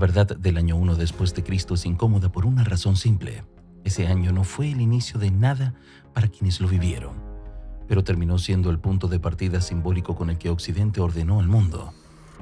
verdad del año 1 después de Cristo es incómoda por una razón simple. Ese año no fue el inicio de nada para quienes lo vivieron, pero terminó siendo el punto de partida simbólico con el que Occidente ordenó al mundo.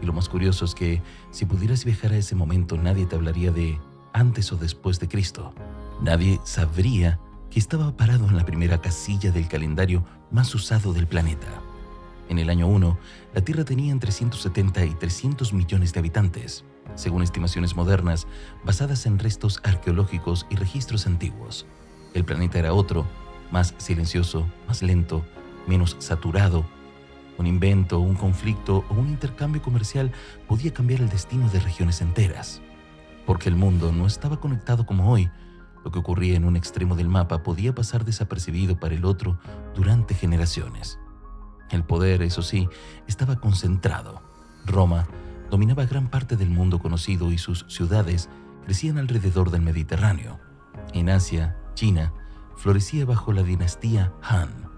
Y lo más curioso es que si pudieras viajar a ese momento, nadie te hablaría de antes o después de Cristo. Nadie sabría que estaba parado en la primera casilla del calendario más usado del planeta. En el año 1, la Tierra tenía entre 170 y 300 millones de habitantes, según estimaciones modernas basadas en restos arqueológicos y registros antiguos. El planeta era otro, más silencioso, más lento, menos saturado. Un invento, un conflicto o un intercambio comercial podía cambiar el destino de regiones enteras. Porque el mundo no estaba conectado como hoy, lo que ocurría en un extremo del mapa podía pasar desapercibido para el otro durante generaciones. El poder, eso sí, estaba concentrado. Roma dominaba gran parte del mundo conocido y sus ciudades crecían alrededor del Mediterráneo. En Asia, China florecía bajo la dinastía Han,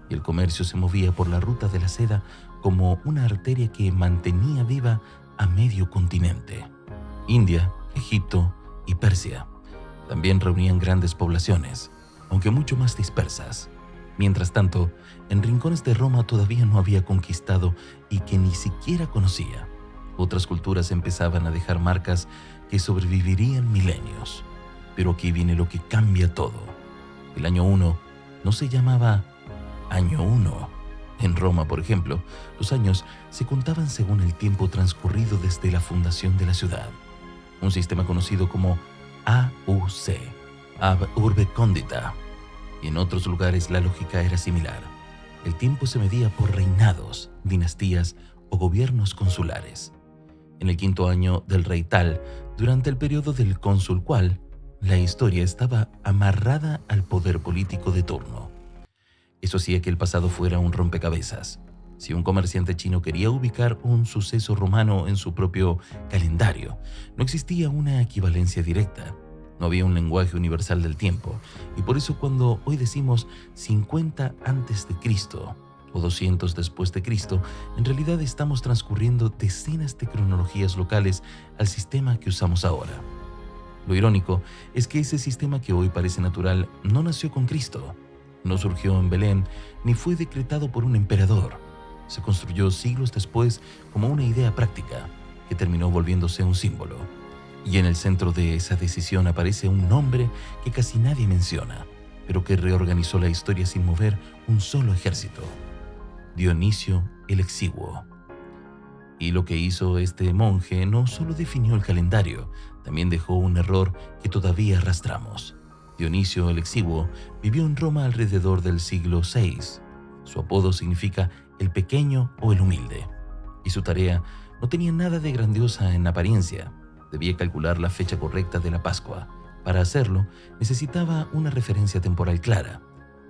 y el comercio se movía por la ruta de la seda como una arteria que mantenía viva a medio continente. India, Egipto y Persia también reunían grandes poblaciones, aunque mucho más dispersas. Mientras tanto, en rincones de Roma todavía no había conquistado y que ni siquiera conocía, otras culturas empezaban a dejar marcas que sobrevivirían milenios. Pero aquí viene lo que cambia todo. El año 1 no se llamaba Año 1. En Roma, por ejemplo, los años se contaban según el tiempo transcurrido desde la fundación de la ciudad, un sistema conocido como AUC, Ab Urbe Condita. Y en otros lugares la lógica era similar. El tiempo se medía por reinados, dinastías o gobiernos consulares. En el 5.º año del rey tal, durante el periodo del cónsul cual, la historia estaba amarrada al poder político de turno. Eso hacía que el pasado fuera un rompecabezas. Si un comerciante chino quería ubicar un suceso romano en su propio calendario, no existía una equivalencia directa. No había un lenguaje universal del tiempo, y por eso cuando hoy decimos 50 antes de Cristo o 200 después de Cristo, en realidad estamos transcurriendo decenas de cronologías locales al sistema que usamos ahora. Lo irónico es que ese sistema que hoy parece natural no nació con Cristo, no surgió en Belén, ni fue decretado por un emperador. Se construyó siglos después como una idea práctica, que terminó volviéndose un símbolo. Y en el centro de esa decisión aparece un nombre que casi nadie menciona, pero que reorganizó la historia sin mover un solo ejército: Dionisio el Exiguo. Y lo que hizo este monje no solo definió el calendario, también dejó un error que todavía arrastramos. Dionisio el Exiguo vivió en Roma alrededor del siglo VI. Su apodo significa el pequeño o el humilde, y su tarea no tenía nada de grandiosa en apariencia. Debía calcular la fecha correcta de la Pascua. Para hacerlo, necesitaba una referencia temporal clara.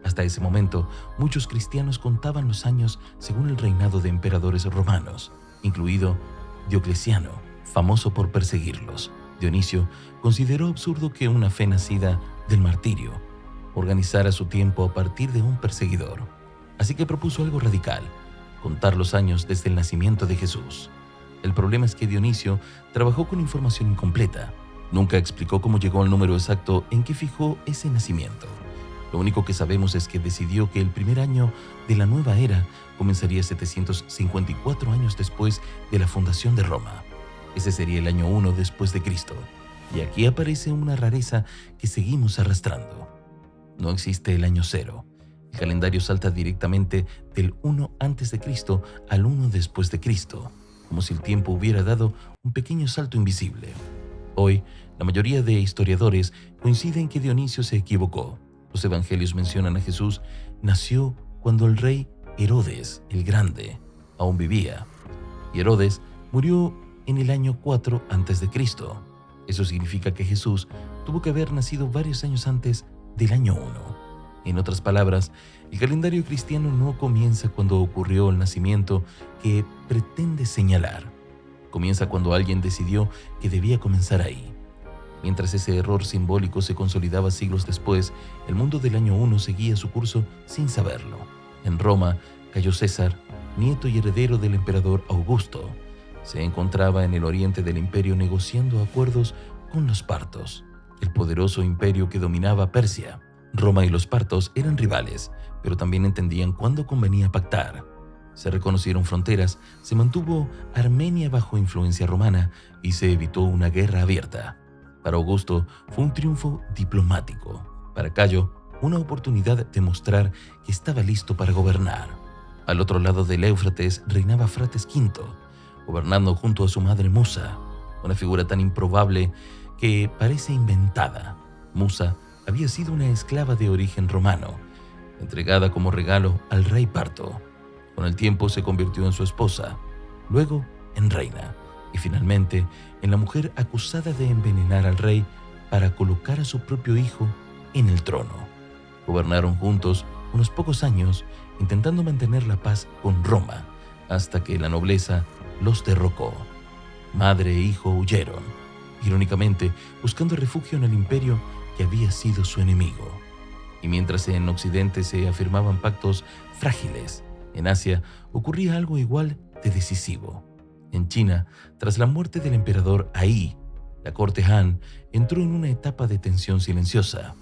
Hasta ese momento, muchos cristianos contaban los años según el reinado de emperadores romanos, incluido Diocleciano, famoso por perseguirlos. Dionisio consideró absurdo que una fe nacida del martirio organizara su tiempo a partir de un perseguidor. Así que propuso algo radical: contar los años desde el nacimiento de Jesús. El problema es que Dionisio trabajó con información incompleta. Nunca explicó cómo llegó al número exacto en que fijó ese nacimiento. Lo único que sabemos es que decidió que el primer año de la nueva era comenzaría 754 años después de la fundación de Roma. Ese sería el año 1 después de Cristo. Y aquí aparece una rareza que seguimos arrastrando. No existe el año 0. El calendario salta directamente del 1 antes de Cristo al 1 después de Cristo, como si el tiempo hubiera dado un pequeño salto invisible. Hoy, la mayoría de historiadores coinciden en que Dionisio se equivocó. Los evangelios mencionan a Jesús nació cuando el rey Herodes el Grande aún vivía, y Herodes murió en el año 4 antes de Cristo. Eso significa que Jesús tuvo que haber nacido varios años antes del año 1. En otras palabras, el calendario cristiano no comienza cuando ocurrió el nacimiento que pretende señalar. Comienza cuando alguien decidió que debía comenzar ahí. Mientras ese error simbólico se consolidaba siglos después, el mundo del año 1 seguía su curso sin saberlo. En Roma cayó César, nieto y heredero del emperador Augusto. se encontraba en el oriente del imperio negociando acuerdos con los partos, el poderoso imperio que dominaba Persia. Roma y los partos eran rivales, pero también entendían cuándo convenía pactar. Se reconocieron fronteras, se mantuvo Armenia bajo influencia romana y se evitó una guerra abierta. Para Augusto fue un triunfo diplomático. Para Cayo, una oportunidad de mostrar que estaba listo para gobernar. Al otro lado del Éufrates reinaba Frates V, gobernando junto a su madre Musa, una figura tan improbable que parece inventada. Musa había sido una esclava de origen romano, entregada como regalo al rey parto. Con el tiempo se convirtió en su esposa, luego en reina y finalmente en la mujer acusada de envenenar al rey para colocar a su propio hijo en el trono. Gobernaron juntos unos pocos años intentando mantener la paz con Roma hasta que la nobleza los derrocó. Madre e hijo huyeron, irónicamente buscando refugio en el imperio que había sido su enemigo. Y mientras en Occidente se afirmaban pactos frágiles, en Asia ocurría algo igual de decisivo. En China, tras la muerte del emperador Ai, la corte Han entró en una etapa de tensión silenciosa.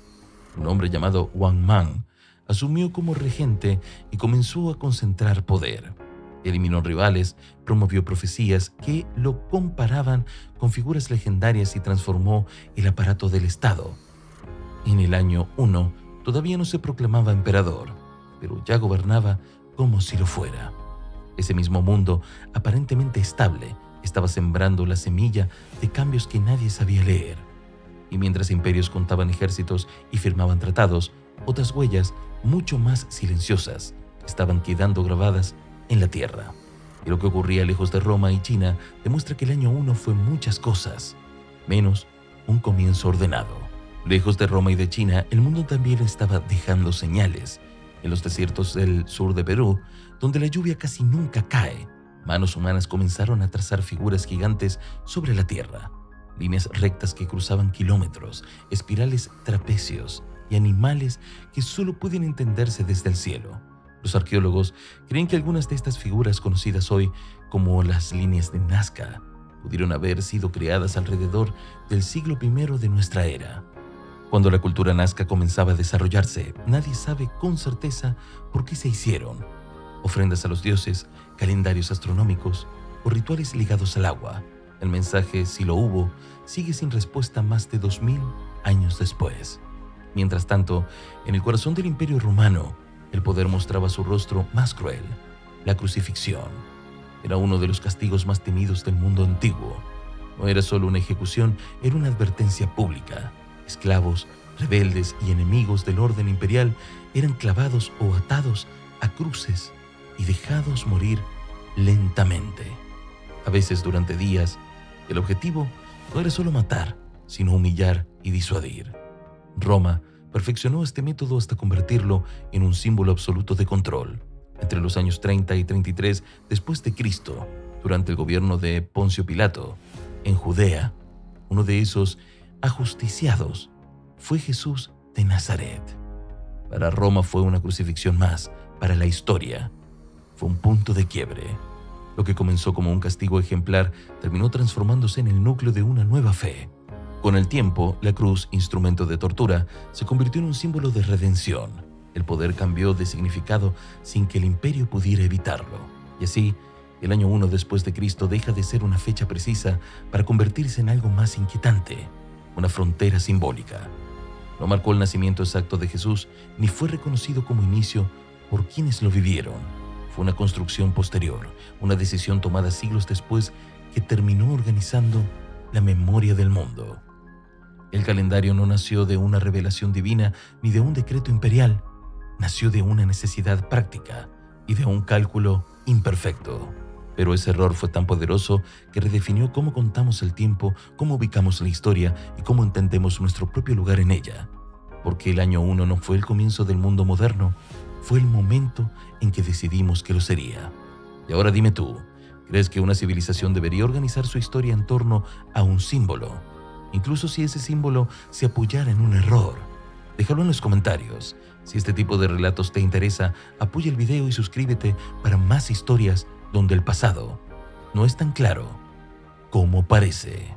Un hombre llamado Wang Mang asumió como regente y comenzó a concentrar poder. Eliminó rivales, promovió profecías que lo comparaban con figuras legendarias y transformó el aparato del Estado. En el año 1 todavía no se proclamaba emperador, pero ya gobernaba como si lo fuera. Ese mismo mundo, aparentemente estable, estaba sembrando la semilla de cambios que nadie sabía leer. Y mientras imperios contaban ejércitos y firmaban tratados, otras huellas, mucho más silenciosas, estaban quedando grabadas en la tierra. Y lo que ocurría lejos de Roma y China demuestra que el año 1 fue muchas cosas, menos un comienzo ordenado. Lejos de Roma y de China, el mundo también estaba dejando señales. En los desiertos del sur de Perú, donde la lluvia casi nunca cae, manos humanas comenzaron a trazar figuras gigantes sobre la tierra. Líneas rectas que cruzaban kilómetros, espirales trapecios y animales que solo pueden entenderse desde el cielo. Los arqueólogos creen que algunas de estas figuras conocidas hoy como las líneas de Nazca pudieron haber sido creadas alrededor del siglo I de nuestra era. Cuando la cultura nazca comenzaba a desarrollarse, nadie sabe con certeza por qué se hicieron. Ofrendas a los dioses, calendarios astronómicos o rituales ligados al agua. El mensaje, si lo hubo, sigue sin respuesta más de 2000 años después. Mientras tanto, en el corazón del Imperio Romano, el poder mostraba su rostro más cruel, la crucifixión. Era uno de los castigos más temidos del mundo antiguo. No era solo una ejecución, era una advertencia pública. Esclavos, rebeldes y enemigos del orden imperial eran clavados o atados a cruces y dejados morir lentamente. A veces durante días, el objetivo no era solo matar, sino humillar y disuadir. Roma perfeccionó este método hasta convertirlo en un símbolo absoluto de control. Entre los años 30 y 33 después de Cristo, durante el gobierno de Poncio Pilato, en Judea, uno de esos ajusticiados fue Jesús de Nazaret. Para Roma fue una crucifixión más, para la historia fue un punto de quiebre. Lo que comenzó como un castigo ejemplar terminó transformándose en el núcleo de una nueva fe. Con el tiempo, la cruz, instrumento de tortura, se convirtió en un símbolo de redención. El poder cambió de significado sin que el imperio pudiera evitarlo. Y así, el año 1 después de Cristo deja de ser una fecha precisa para convertirse en algo más inquietante, una frontera simbólica. No marcó el nacimiento exacto de Jesús, ni fue reconocido como inicio por quienes lo vivieron. Fue una construcción posterior, una decisión tomada siglos después que terminó organizando la memoria del mundo. El calendario no nació de una revelación divina ni de un decreto imperial, nació de una necesidad práctica y de un cálculo imperfecto. Pero ese error fue tan poderoso que redefinió cómo contamos el tiempo, cómo ubicamos la historia y cómo entendemos nuestro propio lugar en ella. Porque el año 1 no fue el comienzo del mundo moderno, fue el momento en que decidimos que lo sería. Y ahora dime tú, ¿crees que una civilización debería organizar su historia en torno a un símbolo? Incluso si ese símbolo se apoyara en un error. Déjalo en los comentarios. Si este tipo de relatos te interesa, apoya el video y suscríbete para más historias donde el pasado no es tan claro como parece.